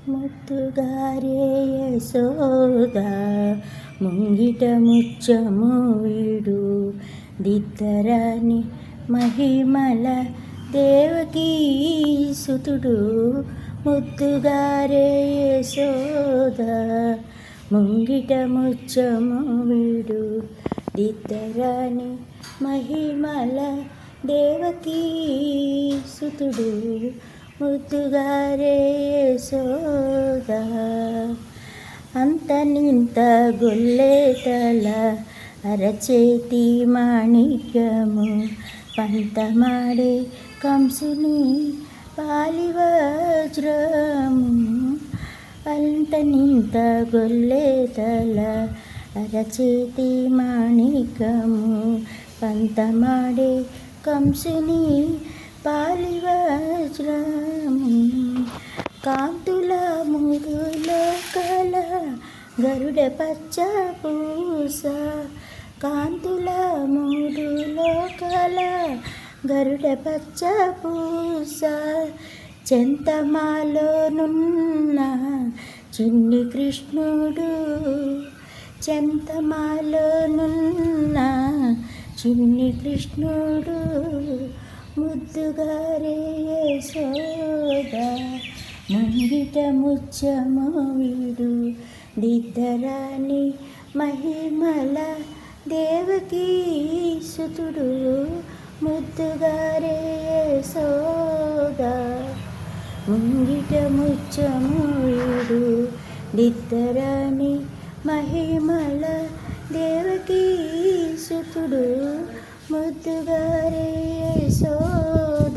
ముద్దుగారే యశోద ముంగిట ముచ్చము వీడు దిద్దరాని మహిమల దేవకీ సుతుడు. ముద్దుగారే యశోద ముంగిట ముచ్చము వీడు దిద్దరాని మహిమల దేవకీ సుతుడు. ముద్దుగారే యశోద అంత నింత గొల్లేతల అరచేతి మాణిక్యము పంతమాడే కంసుని పాలివజ్రము. అంత నింత గొల్లేతల అరచేతి మాణిక్యము పంతమాడే కంసుని పాలివజ్రము. కాంతుల ముదులో కల గరుడ పచ్చ పూస. కాంతుల ముదులో కల గరుడ పచ్చ పూస. చెంతమాలోనున్న చిన్ని కృష్ణుడు. చెంతమాలోనున్న చిన్ని కృష్ణుడు. ముద్దుగారే యశోద ముంగిట ముచ్చము వీడు దిద్దరాని మహిమల దేవకీ సుతుడు. ముద్దుగారే యశోద ముంగిట ముచ్చము వీడు దిద్దరాని మహిమల దేవకీ సుతుడు. ముద్దుగారే యశోద.